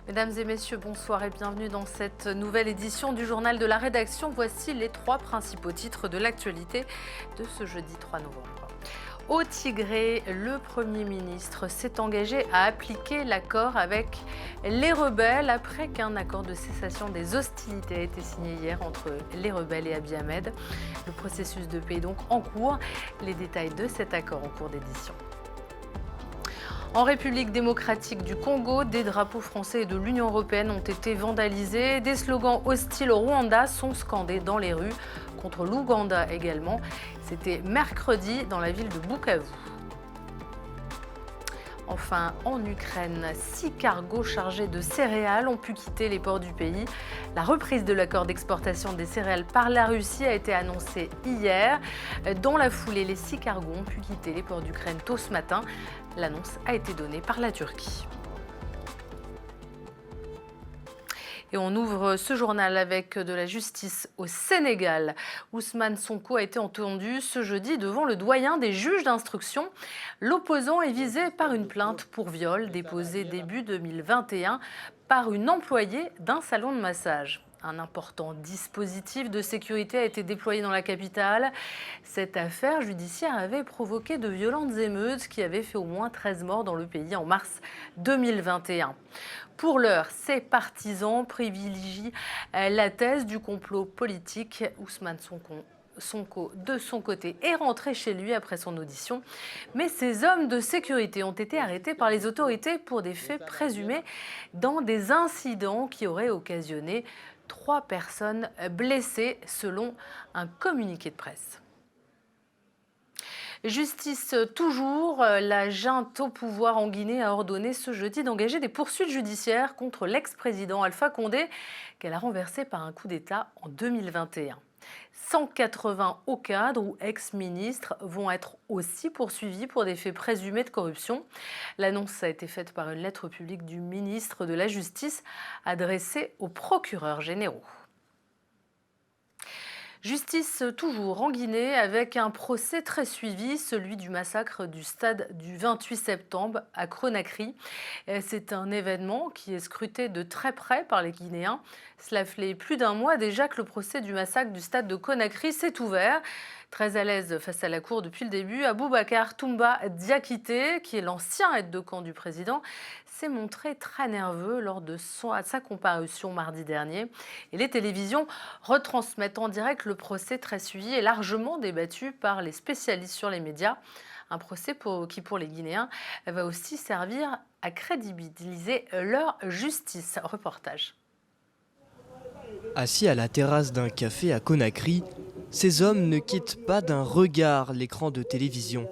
Mesdames et messieurs, bonsoir et bienvenue dans cette nouvelle édition du Journal de la Rédaction. Voici les trois principaux titres de l'actualité de ce jeudi 3 novembre. Au Tigré, le Premier ministre s'est engagé à appliquer l'accord avec les rebelles après qu'un accord de cessation des hostilités a été signé hier entre les rebelles et Abiy Ahmed. Le processus de paix est donc en cours. Les détails de cet accord en cours d'édition. En République démocratique du Congo, des drapeaux français et de l'Union européenne ont été vandalisés. Des slogans hostiles au Rwanda sont scandés dans les rues, contre l'Ouganda également. C'était mercredi dans la ville de Bukavu. Enfin, en Ukraine, 6 cargos chargés de céréales ont pu quitter les ports du pays. La reprise de l'accord d'exportation des céréales par la Russie a été annoncée hier. Dans la foulée, les 6 cargos ont pu quitter les ports d'Ukraine tôt ce matin. L'annonce a été donnée par la Turquie. Et on ouvre ce journal avec de la justice au Sénégal. Ousmane Sonko a été entendu ce jeudi devant le doyen des juges d'instruction. L'opposant est visé par une plainte pour viol déposée début 2021 par une employée d'un salon de massage. Un important dispositif de sécurité a été déployé dans la capitale. Cette affaire judiciaire avait provoqué de violentes émeutes qui avaient fait au moins 13 morts dans le pays en mars 2021. Pour l'heure, ses partisans privilégient la thèse du complot politique. Ousmane Sonko, de son côté, est rentré chez lui après son audition. Mais ces hommes de sécurité ont été arrêtés par les autorités pour des faits présumés dans des incidents qui auraient occasionné 3 personnes blessées selon un communiqué de presse. Justice toujours, la junte au pouvoir en Guinée a ordonné ce jeudi d'engager des poursuites judiciaires contre l'ex-président Alpha Condé qu'elle a renversé par un coup d'État en 2021. 180 hauts cadres ou ex-ministres vont être aussi poursuivis pour des faits présumés de corruption. L'annonce a été faite par une lettre publique du ministre de la Justice adressée aux procureurs généraux. Justice toujours en Guinée avec un procès très suivi, celui du massacre du stade du 28 septembre à Conakry. C'est un événement qui est scruté de très près par les Guinéens. Cela fait plus d'un mois déjà que le procès du massacre du stade de Conakry s'est ouvert. Très à l'aise face à la cour depuis le début, Aboubacar Toumba Diakité, qui est l'ancien aide de camp du président, s'est montré très nerveux lors de sa comparution mardi dernier. Et les télévisions retransmettent en direct le procès très suivi et largement débattu par les spécialistes sur les médias. Un procès qui, pour les Guinéens, va aussi servir à crédibiliser leur justice. Reportage. Assis à la terrasse d'un café à Conakry, ces hommes ne quittent pas d'un regard l'écran de télévision.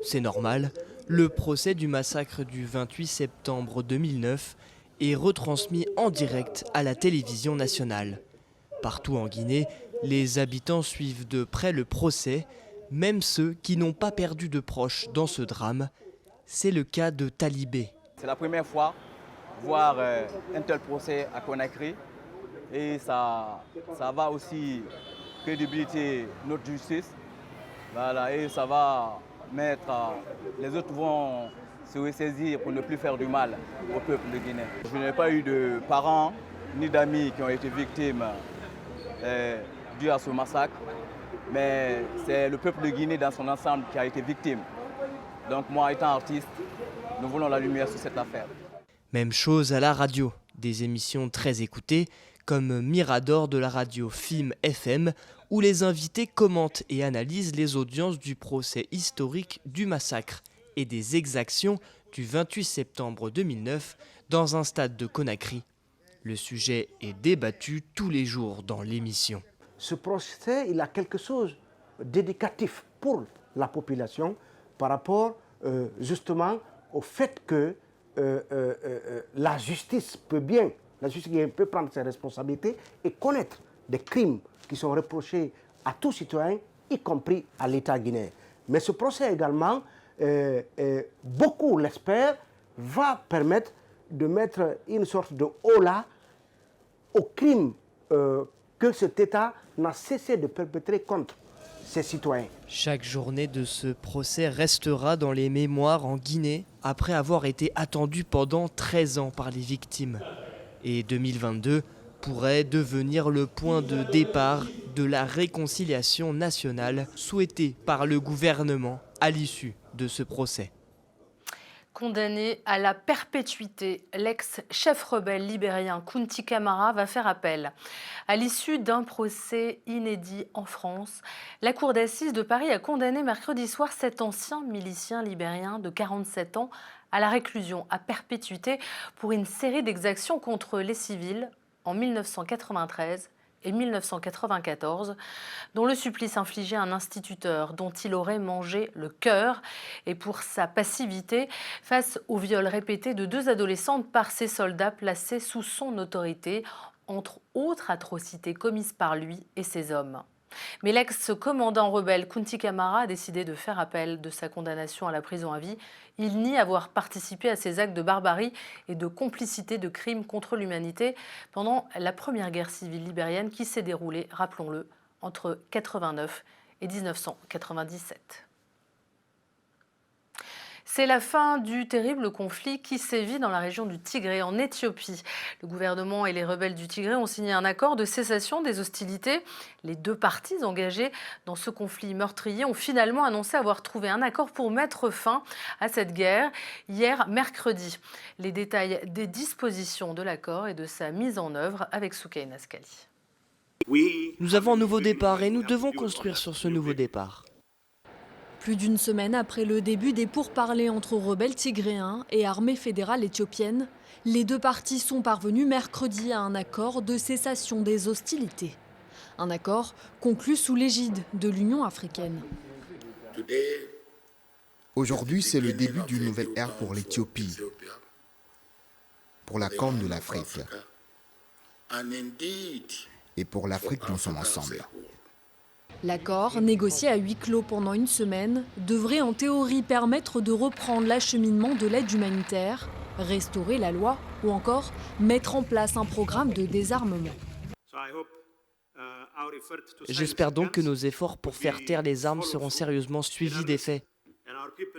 C'est normal, le procès du massacre du 28 septembre 2009 est retransmis en direct à la télévision nationale. Partout en Guinée, les habitants suivent de près le procès, même ceux qui n'ont pas perdu de proches dans ce drame. C'est le cas de Talibé. C'est la première fois voir un tel procès à Conakry et ça va aussi crédibiliser notre justice. Voilà, et ça va mettre, les autres vont se ressaisir pour ne plus faire du mal au peuple de Guinée. Je n'ai pas eu de parents ni d'amis qui ont été victimes dû à ce massacre, mais c'est le peuple de Guinée dans son ensemble qui a été victime. Donc moi, étant artiste, nous voulons la lumière sur cette affaire. Même chose à la radio, des émissions très écoutées, comme Mirador de la radio FIM FM, où les invités commentent et analysent les audiences du procès historique du massacre et des exactions du 28 septembre 2009 dans un stade de Conakry. Le sujet est débattu tous les jours dans l'émission. Ce procès, il a quelque chose d'éducatif pour la population par rapport justement au fait que la justice peut prendre ses responsabilités et connaître des crimes qui sont reprochés à tout citoyen, y compris à l'État guinéen. Mais ce procès également, beaucoup l'espèrent, va permettre de mettre une sorte de holà aux crimes que cet État n'a cessé de perpétrer contre ses citoyens. Chaque journée de ce procès restera dans les mémoires en Guinée, après avoir été attendu pendant 13 ans par les victimes. Et 2022 pourrait devenir le point de départ de la réconciliation nationale souhaitée par le gouvernement à l'issue de ce procès. Condamné à la perpétuité, l'ex-chef rebelle libérien Kunti Kamara va faire appel. À l'issue d'un procès inédit en France, la cour d'assises de Paris a condamné mercredi soir cet ancien milicien libérien de 47 ans à la réclusion à perpétuité pour une série d'exactions contre les civils en 1993 et 1994, dont le supplice infligé à un instituteur dont il aurait mangé le cœur, et pour sa passivité face au viol répété de 2 adolescentes par ses soldats placés sous son autorité, entre autres atrocités commises par lui et ses hommes. Mais l'ex-commandant rebelle Kunti Kamara a décidé de faire appel de sa condamnation à la prison à vie. Il nie avoir participé à ces actes de barbarie et de complicité de crimes contre l'humanité pendant la première guerre civile libérienne qui s'est déroulée, rappelons-le, entre 1989 et 1997. C'est la fin du terrible conflit qui sévit dans la région du Tigré, en Éthiopie. Le gouvernement et les rebelles du Tigré ont signé un accord de cessation des hostilités. Les 2 parties engagées dans ce conflit meurtrier ont finalement annoncé avoir trouvé un accord pour mettre fin à cette guerre hier mercredi. Les détails des dispositions de l'accord et de sa mise en œuvre avec Soukaina Askali. Nous avons un nouveau départ et nous devons construire sur ce nouveau départ. Plus d'une semaine après le début des pourparlers entre rebelles tigréens et armée fédérale éthiopienne, les 2 parties sont parvenues mercredi à un accord de cessation des hostilités. Un accord conclu sous l'égide de l'Union africaine. Aujourd'hui, c'est le début d'une nouvelle ère pour l'Éthiopie, pour la Corne de l'Afrique et pour l'Afrique dans son ensemble. L'accord, négocié à huis clos pendant une semaine, devrait en théorie permettre de reprendre l'acheminement de l'aide humanitaire, restaurer la loi ou encore mettre en place un programme de désarmement. J'espère donc que nos efforts pour faire taire les armes seront sérieusement suivis d'effets.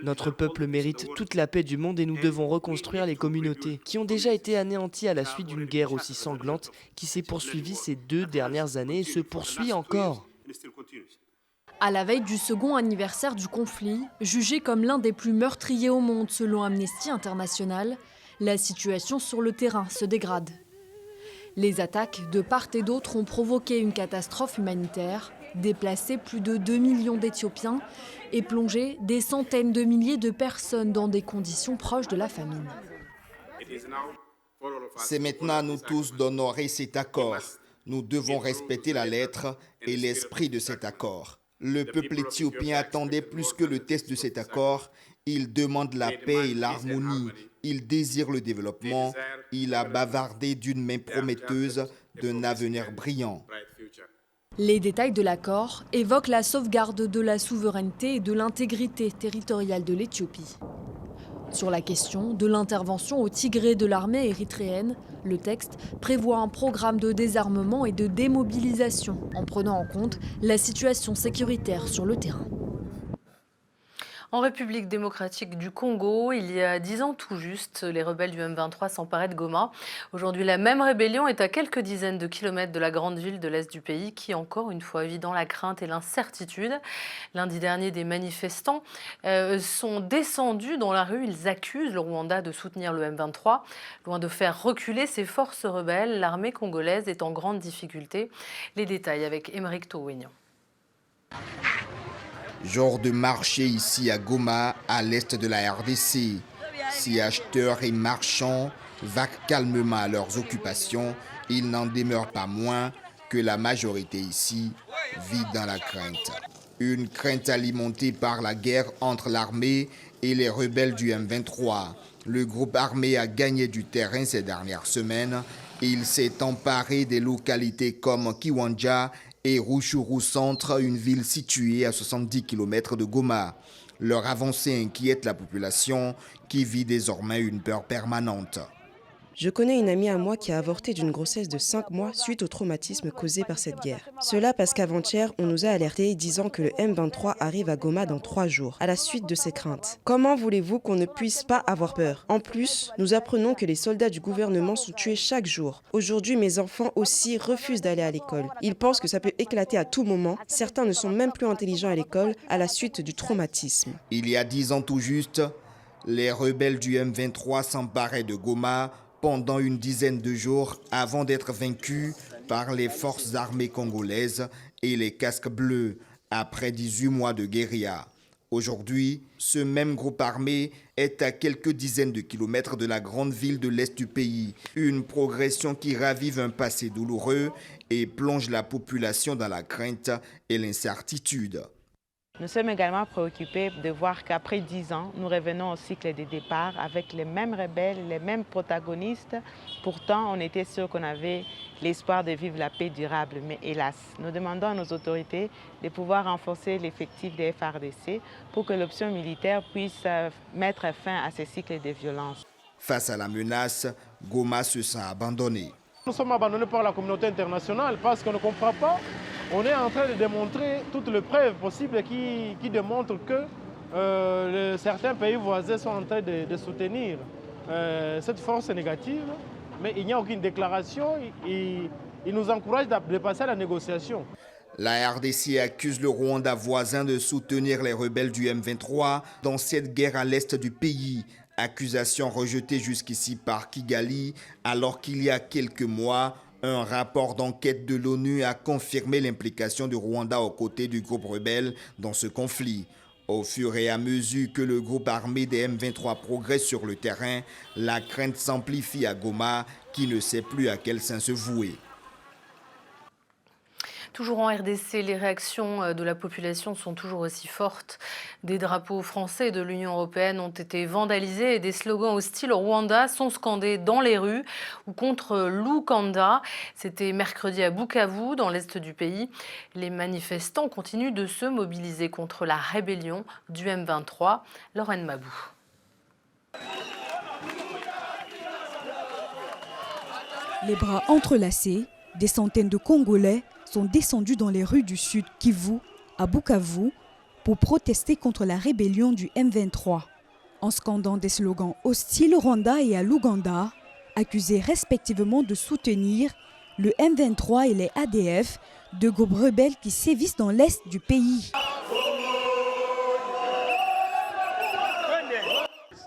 Notre peuple mérite toute la paix du monde et nous devons reconstruire les communautés qui ont déjà été anéanties à la suite d'une guerre aussi sanglante qui s'est poursuivie ces 2 dernières années et se poursuit encore. À la veille du second anniversaire du conflit, jugé comme l'un des plus meurtriers au monde selon Amnesty International, la situation sur le terrain se dégrade. Les attaques de part et d'autre ont provoqué une catastrophe humanitaire, déplacé plus de 2 millions d'Éthiopiens et plongé des centaines de milliers de personnes dans des conditions proches de la famine. C'est maintenant à nous tous d'honorer cet accord. Nous devons respecter la lettre et l'esprit de cet accord. Le peuple éthiopien attendait plus que le test de cet accord. Il demande la paix et l'harmonie. Il désire le développement. Il a bavardé d'une main prometteuse d'un avenir brillant. Les détails de l'accord évoquent la sauvegarde de la souveraineté et de l'intégrité territoriale de l'Éthiopie. Sur la question de l'intervention au Tigré de l'armée érythréenne, le texte prévoit un programme de désarmement et de démobilisation en prenant en compte la situation sécuritaire sur le terrain. En République démocratique du Congo, il y a 10 ans tout juste, les rebelles du M23 s'emparaient de Goma. Aujourd'hui, la même rébellion est à quelques dizaines de kilomètres de la grande ville de l'Est du pays qui, encore une fois, vit dans la crainte et l'incertitude. Lundi dernier, des manifestants sont descendus dans la rue. Ils accusent le Rwanda de soutenir le M23. Loin de faire reculer ces forces rebelles, l'armée congolaise est en grande difficulté. Les détails avec Émeric Towignan. Jour de marché ici à Goma, à l'est de la RDC. Si acheteurs et marchands vaquent calmement à leurs occupations, il n'en demeure pas moins que la majorité ici vit dans la crainte. Une crainte alimentée par la guerre entre l'armée et les rebelles du M23. Le groupe armé a gagné du terrain ces dernières semaines. Il s'est emparé des localités comme Kiwanja et Rutshuru Centre, une ville située à 70 km de Goma. Leur avancée inquiète la population qui vit désormais une peur permanente. Je connais une amie à moi qui a avorté d'une grossesse de 5 mois suite au traumatisme causé par cette guerre. Cela parce qu'avant-hier, on nous a alertés disant que le M23 arrive à Goma dans 3 jours, à la suite de ces craintes. Comment voulez-vous qu'on ne puisse pas avoir peur? En plus, nous apprenons que les soldats du gouvernement sont tués chaque jour. Aujourd'hui, mes enfants aussi refusent d'aller à l'école. Ils pensent que ça peut éclater à tout moment. Certains ne sont même plus intelligents à l'école à la suite du traumatisme. Il y a 10 ans tout juste, les rebelles du M23 s'emparaient de Goma pendant une dizaine de jours avant d'être vaincus par les forces armées congolaises et les casques bleus après 18 mois de guérilla. Aujourd'hui, ce même groupe armé est à quelques dizaines de kilomètres de la grande ville de l'Est du pays. Une progression qui ravive un passé douloureux et plonge la population dans la crainte et l'incertitude. Nous sommes également préoccupés de voir qu'après 10 ans, nous revenons au cycle de départ avec les mêmes rebelles, les mêmes protagonistes. Pourtant, on était sûr qu'on avait l'espoir de vivre la paix durable. Mais hélas, nous demandons à nos autorités de pouvoir renforcer l'effectif des FARDC pour que l'option militaire puisse mettre fin à ces cycles de violence. Face à la menace, Goma se sent abandonné. Nous sommes abandonnés par la communauté internationale parce qu'on ne comprend pas. On est en train de démontrer toutes les preuves possibles qui démontrent que certains pays voisins sont en train de soutenir cette force négative, mais il n'y a aucune déclaration. Ils nous encouragent de passer à la négociation. La RDC accuse le Rwanda voisin de soutenir les rebelles du M23 dans cette guerre à l'est du pays. Accusation rejetée jusqu'ici par Kigali, alors qu'il y a quelques mois, un rapport d'enquête de l'ONU a confirmé l'implication du Rwanda aux côtés du groupe rebelle dans ce conflit. Au fur et à mesure que le groupe armé des M23 progresse sur le terrain, la crainte s'amplifie à Goma, qui ne sait plus à quel sein se vouer. Toujours en RDC, les réactions de la population sont toujours aussi fortes. Des drapeaux français de l'Union européenne ont été vandalisés et des slogans hostiles au Rwanda sont scandés dans les rues ou contre l'Ouganda. C'était mercredi à Bukavu, dans l'est du pays. Les manifestants continuent de se mobiliser contre la rébellion du M23. Lorraine Mabou. Les bras entrelacés, des centaines de Congolais sont descendus dans les rues du sud Kivu, à Bukavu, pour protester contre la rébellion du M23. En scandant des slogans hostiles au Rwanda et à l'Ouganda, accusés respectivement de soutenir le M23 et les ADF, deux groupes rebelles qui sévissent dans l'est du pays.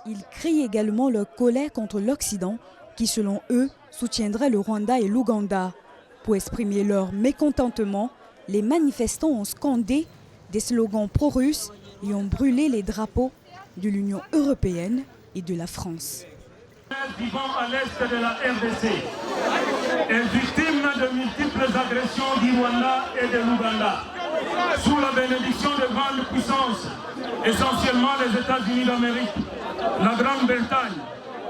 Ils crient également leur colère contre l'Occident, qui selon eux soutiendrait le Rwanda et l'Ouganda. Pour exprimer leur mécontentement, les manifestants ont scandé des slogans pro-russes et ont brûlé les drapeaux de l'Union européenne et de la France. Vivant à l'est de la RDC est victime de multiples agressions du Rwanda et de l'Ouganda. Sous la bénédiction de grandes puissances, essentiellement les États-Unis d'Amérique, la Grande-Bretagne,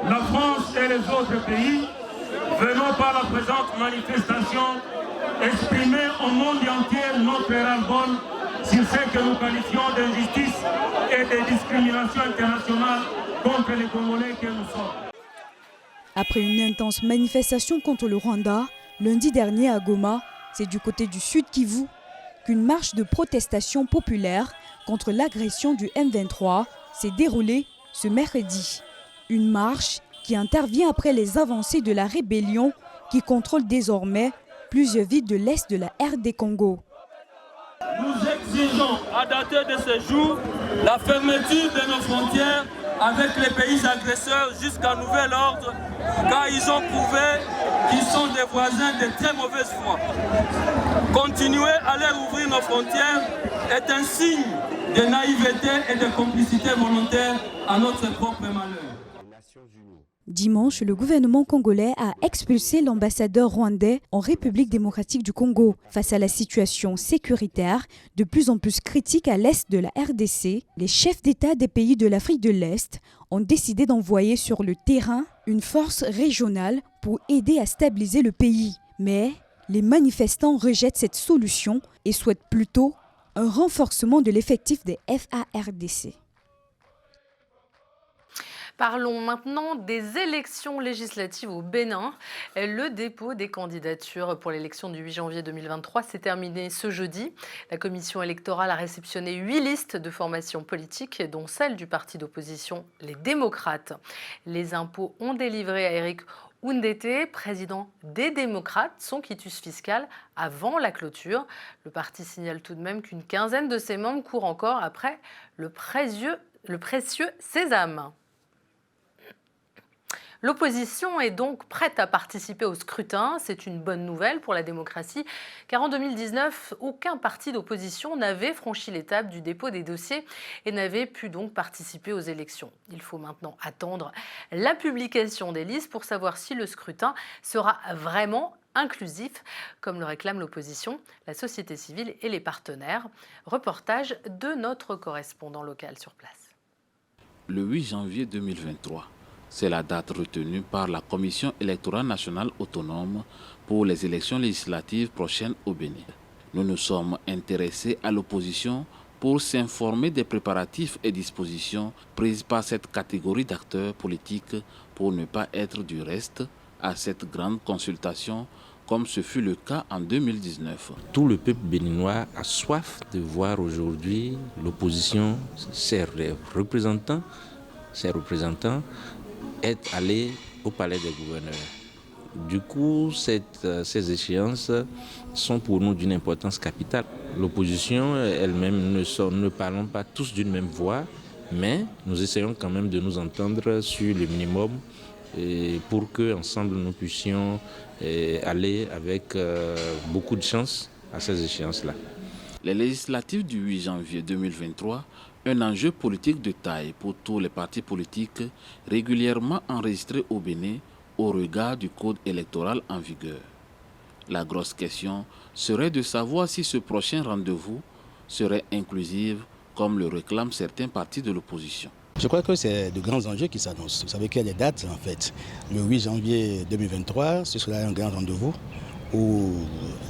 la France et les autres pays, venons par la présente manifestation exprimer au monde entier notre ras-le-bol sur ce que nous qualifions d'injustice et de discrimination internationale contre les Congolais que nous sommes. Après une intense manifestation contre le Rwanda, lundi dernier à Goma, c'est du côté du sud Kivu qu'une marche de protestation populaire contre l'agression du M23 s'est déroulée ce mercredi. Une marche qui intervient après les avancées de la rébellion qui contrôle désormais plusieurs villes de l'est de la RD Congo. Nous exigeons à dater de ce jour la fermeture de nos frontières avec les pays agresseurs jusqu'à nouvel ordre, car ils ont prouvé qu'ils sont des voisins de très mauvaise foi. Continuer à leur ouvrir nos frontières est un signe de naïveté et de complicité volontaire à notre propre malheur. Dimanche, le gouvernement congolais a expulsé l'ambassadeur rwandais en République démocratique du Congo. Face à la situation sécuritaire de plus en plus critique à l'est de la RDC, les chefs d'État des pays de l'Afrique de l'Est ont décidé d'envoyer sur le terrain une force régionale pour aider à stabiliser le pays. Mais les manifestants rejettent cette solution et souhaitent plutôt un renforcement de l'effectif des FARDC. Parlons maintenant des élections législatives au Bénin. Le dépôt des candidatures pour l'élection du 8 janvier 2023 s'est terminé ce jeudi. La commission électorale a réceptionné 8 listes de formations politiques, dont celle du parti d'opposition Les Démocrates. Les impôts ont délivré à Eric Oundete, président des Démocrates, son quitus fiscal avant la clôture. Le parti signale tout de même qu'une quinzaine de ses membres courent encore après le précieux sésame. L'opposition est donc prête à participer au scrutin. C'est une bonne nouvelle pour la démocratie, car en 2019, aucun parti d'opposition n'avait franchi l'étape du dépôt des dossiers et n'avait pu donc participer aux élections. Il faut maintenant attendre la publication des listes pour savoir si le scrutin sera vraiment inclusif, comme le réclame l'opposition, la société civile et les partenaires. Reportage de notre correspondant local sur place. Le 8 janvier 2023. C'est la date retenue par la Commission électorale nationale autonome pour les élections législatives prochaines au Bénin. Nous nous sommes intéressés à l'opposition pour s'informer des préparatifs et dispositions prises par cette catégorie d'acteurs politiques pour ne pas être du reste à cette grande consultation comme ce fut le cas en 2019. Tout le peuple béninois a soif de voir aujourd'hui l'opposition, ses représentants être allés au palais des gouverneurs. Du coup, ces échéances sont pour nous d'une importance capitale. L'opposition elle-même ne parlons pas tous d'une même voix, mais nous essayons quand même de nous entendre sur le minimum pour qu'ensemble nous puissions aller avec beaucoup de chance à ces échéances-là. Les législatives du 8 janvier 2023, un enjeu politique de taille pour tous les partis politiques régulièrement enregistrés au Bénin au regard du code électoral en vigueur. La grosse question serait de savoir si ce prochain rendez-vous serait inclusif comme le réclament certains partis de l'opposition. Je crois que c'est de grands enjeux qui s'annoncent. Vous savez qu'il y a des dates en fait. Le 8 janvier 2023, ce sera un grand rendez-vous où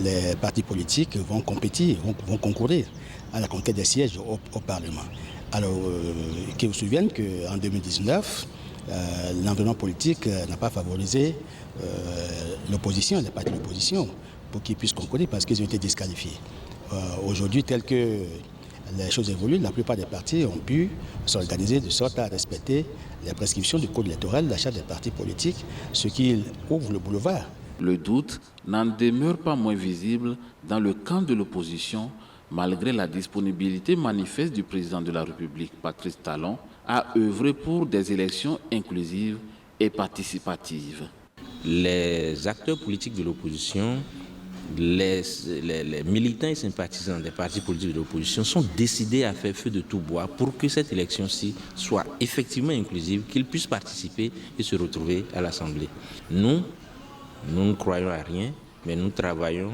les partis politiques vont compétir, vont concourir à la conquête des sièges au Parlement. Alors, qu'il vous souvienne qu'en 2019, l'environnement politique n'a pas favorisé l'opposition, les partis d'opposition, pour qu'ils puissent concourir parce qu'ils ont été disqualifiés. Aujourd'hui, tel que les choses évoluent, la plupart des partis ont pu s'organiser de sorte à respecter les prescriptions du code électoral, l'achat des partis politiques, ce qui ouvre le boulevard. Le doute n'en demeure pas moins visible dans le camp de l'opposition, malgré la disponibilité manifeste du président de la République, Patrice Talon, à œuvrer pour des élections inclusives et participatives. Les acteurs politiques de l'opposition, les militants et sympathisants des partis politiques de l'opposition sont décidés à faire feu de tout bois pour que cette élection-ci soit effectivement inclusive, qu'ils puissent participer et se retrouver à l'Assemblée. Nous ne croyons à rien, mais nous travaillons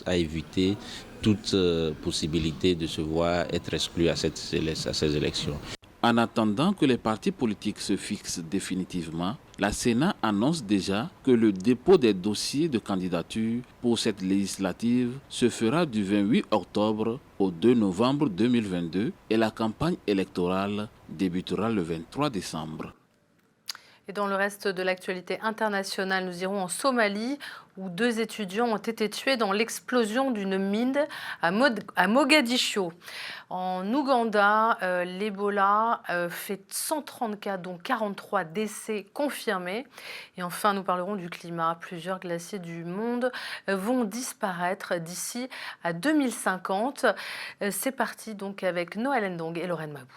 à éviter toute possibilité de se voir être exclus à ces élections. En attendant que les partis politiques se fixent définitivement, la Sénat annonce déjà que le dépôt des dossiers de candidature pour cette législative se fera du 28 octobre au 2 novembre 2022 et la campagne électorale débutera le 23 décembre. Et dans le reste de l'actualité internationale, nous irons en Somalie où 2 étudiants ont été tués dans l'explosion d'une mine à Mogadiscio. En Ouganda, l'Ebola fait 130 cas, dont 43 décès confirmés. Et enfin, nous parlerons du climat. Plusieurs glaciers du monde vont disparaître d'ici à 2050. C'est parti donc avec Noël Ndong et Lorraine Mabou.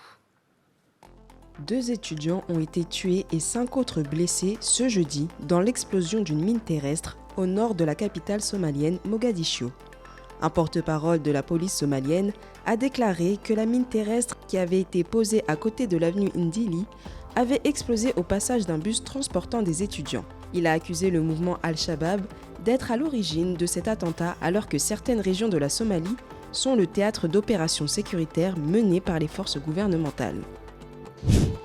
2 étudiants ont été tués et 5 autres blessés ce jeudi dans l'explosion d'une mine terrestre au nord de la capitale somalienne Mogadiscio. Un porte-parole de la police somalienne a déclaré que la mine terrestre qui avait été posée à côté de l'avenue Ndili avait explosé au passage d'un bus transportant des étudiants. Il a accusé le mouvement Al-Shabaab d'être à l'origine de cet attentat alors que certaines régions de la Somalie sont le théâtre d'opérations sécuritaires menées par les forces gouvernementales.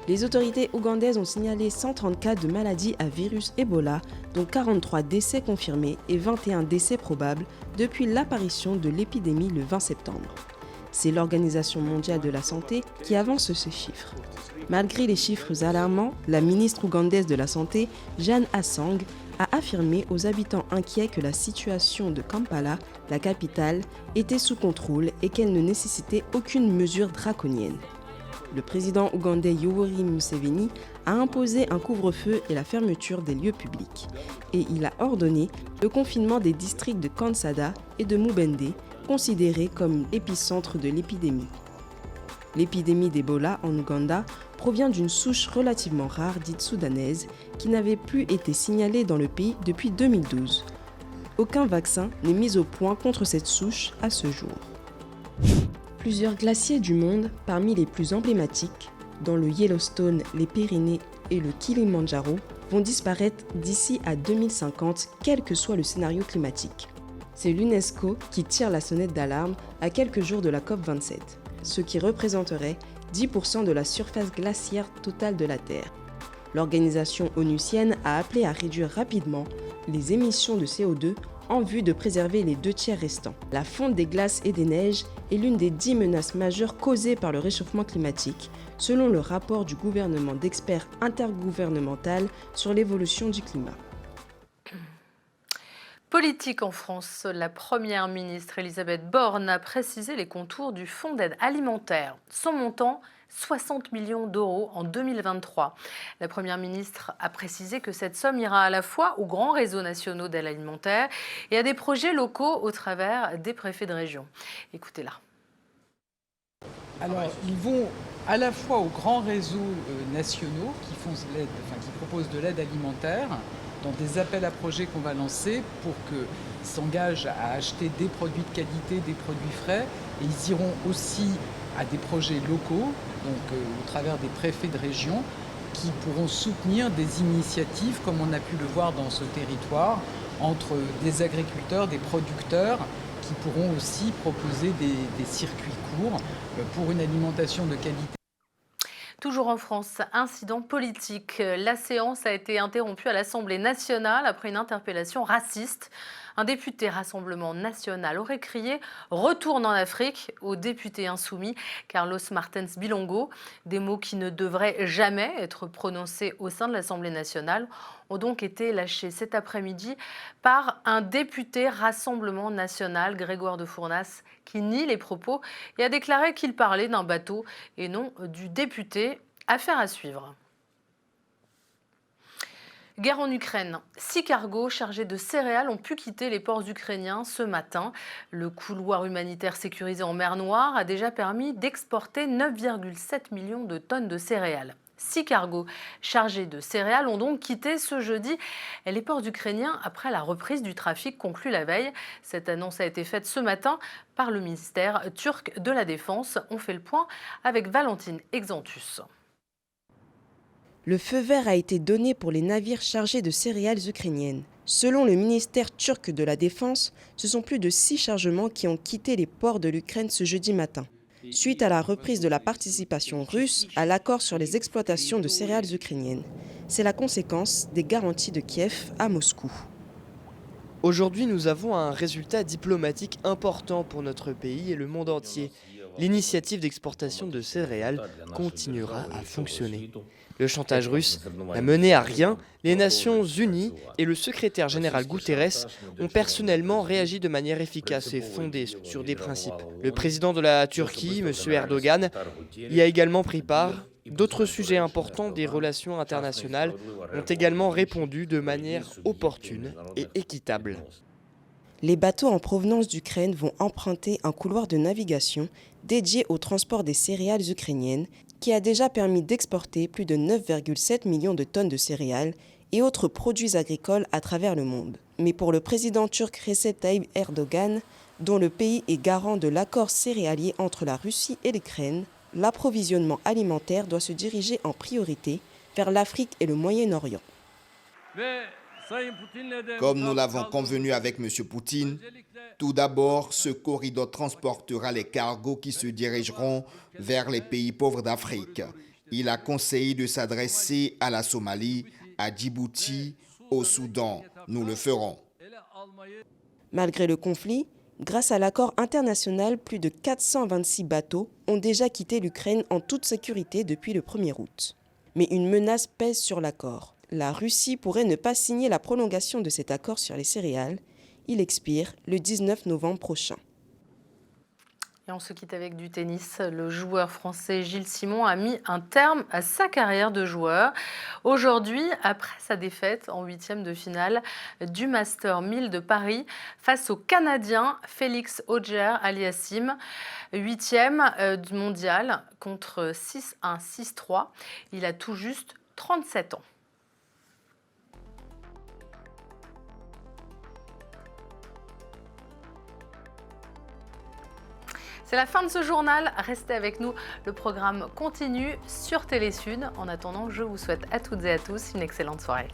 Les autorités ougandaises ont signalé 130 cas de maladie à virus Ebola, dont 43 décès confirmés et 21 décès probables depuis l'apparition de l'épidémie le 20 septembre. C'est l'Organisation mondiale de la santé qui avance ces chiffres. Malgré les chiffres alarmants, la ministre ougandaise de la Santé, Jane Assang, a affirmé aux habitants inquiets que la situation de Kampala, la capitale, était sous contrôle et qu'elle ne nécessitait aucune mesure draconienne. Le président ougandais Yoweri Museveni a imposé un couvre-feu et la fermeture des lieux publics. Et il a ordonné le confinement des districts de Kansada et de Mubende, considérés comme épicentre de l'épidémie. L'épidémie d'Ebola en Ouganda provient d'une souche relativement rare dite soudanaise qui n'avait plus été signalée dans le pays depuis 2012. Aucun vaccin n'est mis au point contre cette souche à ce jour. Plusieurs glaciers du monde, parmi les plus emblématiques, dont le Yellowstone, les Pyrénées et le Kilimandjaro, vont disparaître d'ici à 2050, quel que soit le scénario climatique. C'est l'UNESCO qui tire la sonnette d'alarme à quelques jours de la COP27, ce qui représenterait 10% de la surface glaciaire totale de la Terre. L'organisation onusienne a appelé à réduire rapidement les émissions de CO2 en vue de préserver les 2 tiers restants. La fonte des glaces et des neiges est l'une des 10 menaces majeures causées par le réchauffement climatique, selon le rapport du gouvernement d'experts intergouvernemental sur l'évolution du climat. Politique en France, la première ministre Elisabeth Borne a précisé les contours du fonds d'aide alimentaire. Son montant, 60 millions d'euros en 2023. La première ministre a précisé que cette somme ira à la fois aux grands réseaux nationaux d'aide alimentaire et à des projets locaux au travers des préfets de région. Écoutez-la. Alors, ils vont à la fois aux grands réseaux nationaux qui proposent de l'aide alimentaire, dans des appels à projets qu'on va lancer pour qu'ils s'engagent à acheter des produits de qualité, des produits frais. Et ils iront aussi à des projets locaux, donc au travers des préfets de région, qui pourront soutenir des initiatives, comme on a pu le voir dans ce territoire, entre des agriculteurs, des producteurs, qui pourront aussi proposer des circuits courts pour une alimentation de qualité. Toujours en France, incident politique. La séance a été interrompue à l'Assemblée nationale après une interpellation raciste. Un député Rassemblement national aurait crié « Retourne en Afrique » au député insoumis Carlos Martens Bilongo. Des mots qui ne devraient jamais être prononcés au sein de l'Assemblée nationale ont donc été lâchés cet après-midi par un député Rassemblement national, Grégoire de Fournas, qui nie les propos et a déclaré qu'il parlait d'un bateau et non du député. Affaire à suivre. Guerre en Ukraine. 6 cargos chargés de céréales ont pu quitter les ports ukrainiens ce matin. Le couloir humanitaire sécurisé en mer Noire a déjà permis d'exporter 9,7 millions de tonnes de céréales. 6 cargos chargés de céréales ont donc quitté ce jeudi les ports ukrainiens après la reprise du trafic conclue la veille. Cette annonce a été faite ce matin par le ministère turc de la Défense. On fait le point avec Valentine Exantus. Le feu vert a été donné pour les navires chargés de céréales ukrainiennes. Selon le ministère turc de la Défense, ce sont plus de 6 chargements qui ont quitté les ports de l'Ukraine ce jeudi matin, suite à la reprise de la participation russe à l'accord sur les exploitations de céréales ukrainiennes. C'est la conséquence des garanties de Kiev à Moscou. Aujourd'hui, nous avons un résultat diplomatique important pour notre pays et le monde entier. L'initiative d'exportation de céréales continuera à fonctionner. Le chantage russe n'a mené à rien. Les Nations Unies et le secrétaire général Guterres ont personnellement réagi de manière efficace et fondée sur des principes. Le président de la Turquie, M. Erdogan, y a également pris part. D'autres sujets importants des relations internationales ont également répondu de manière opportune et équitable. Les bateaux en provenance d'Ukraine vont emprunter un couloir de navigation dédié au transport des céréales ukrainiennes qui a déjà permis d'exporter plus de 9,7 millions de tonnes de céréales et autres produits agricoles à travers le monde. Mais pour le président turc Recep Tayyip Erdogan, dont le pays est garant de l'accord céréalier entre la Russie et l'Ukraine, l'approvisionnement alimentaire doit se diriger en priorité vers l'Afrique et le Moyen-Orient. Comme nous l'avons convenu avec M. Poutine, tout d'abord, ce corridor transportera les cargos qui se dirigeront vers les pays pauvres d'Afrique. Il a conseillé de s'adresser à la Somalie, à Djibouti, au Soudan. Nous le ferons. Malgré le conflit, Grâce à l'accord international, plus de 426 bateaux ont déjà quitté l'Ukraine en toute sécurité depuis le 1er août. Mais une menace pèse sur l'accord. La Russie pourrait ne pas signer la prolongation de cet accord sur les céréales. Il expire le 19 novembre prochain. Et on se quitte avec du tennis. Le joueur français Gilles Simon a mis un terme à sa carrière de joueur. Aujourd'hui, après sa défaite en 8e de finale du Master 1000 de Paris face au Canadien Félix Auger-Aliassime, 8e du mondial contre 6-1, 6-3. Il a tout juste 37 ans. C'est la fin de ce journal. Restez avec nous. Le programme continue sur Télé Sud. En attendant, je vous souhaite à toutes et à tous une excellente soirée.